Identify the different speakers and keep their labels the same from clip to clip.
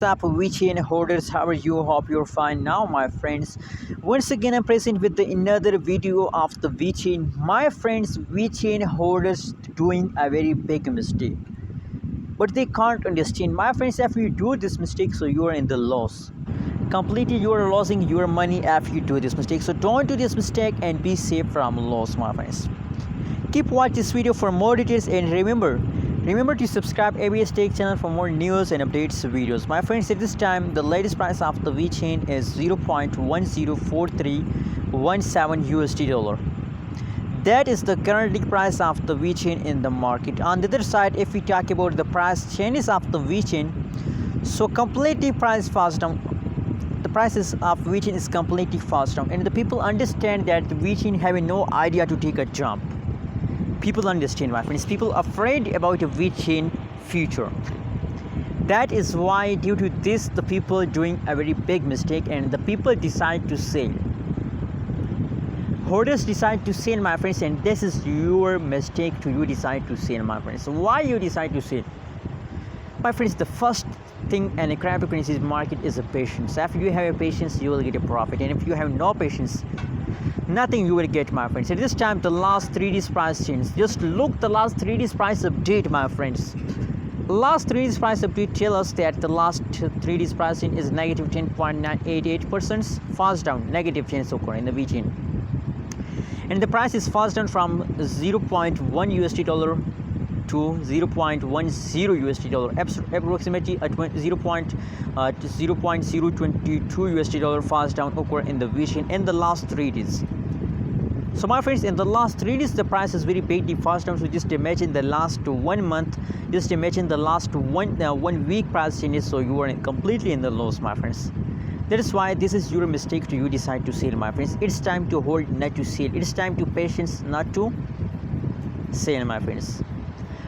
Speaker 1: Up, Vechain Holders, how are you? Hope you're fine now, my friends. Once again, I'm present with another video of the Vechain. My friends, Vechain Holders doing a very big mistake, but they can't understand. My friends, if you do this mistake, so you are in the loss. Completely, you are losing your money if you do this mistake. So don't do this mistake and be safe from loss, my friends. Keep watch this video for more details and remember to subscribe ABS Tech channel for more news and updates videos. My friends, at this time the latest price of the Vechain is 0.104317 USD dollar. That is the currently price of the Vechain in the market. On the other side, if we talk about the price changes of the Vechain, so completely price fast down. The prices of Vechain is completely fast down, and the people understand that the Vechain having no idea to take a jump. People understand, my friends. People afraid about a Vechain future. That is why, due to this, the people doing a very big mistake, and the people decide to sell. Holders decide to sell, my friends, and this is your mistake to you decide to sell, my friends. Why you decide to sell? My friends, the first thing in a cryptocurrency market is a patience. If you have a patience, you will get a profit, and if you have no patience, nothing you will get, my friends. At this time, the last 3 days price change. Just look the last 3 days price update, my friends. Last 3 days price update tell us that the last 3 days price change is negative 10.988%, fast down, negative change occur in the Vechain, and the price is fast down from 0.1 USD dollar to 0.10 USD dollar, approximately 0.022 USD dollar fast down occur in the Vechain in the last 3 days. So my friends, in the last 3 days the price is very bigly fast down. So just imagine the last 1 month, just imagine the last one week price changes, so you are completely in the loss, my friends. That is why this is your mistake to you decide to sell, my friends. It's time to hold, not to sell. It's time to patience, not to sell, my friends.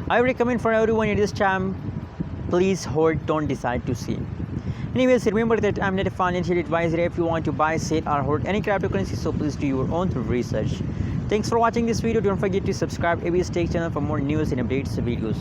Speaker 1: I recommend for everyone at this time, please hold, don't decide to sell. Anyways, remember that I'm not a financial advisor. If you want to buy, sell or hold any cryptocurrency, so please do your own research. Thanks for watching this video. Don't forget to subscribe ABS Tech channel for more news and updates videos.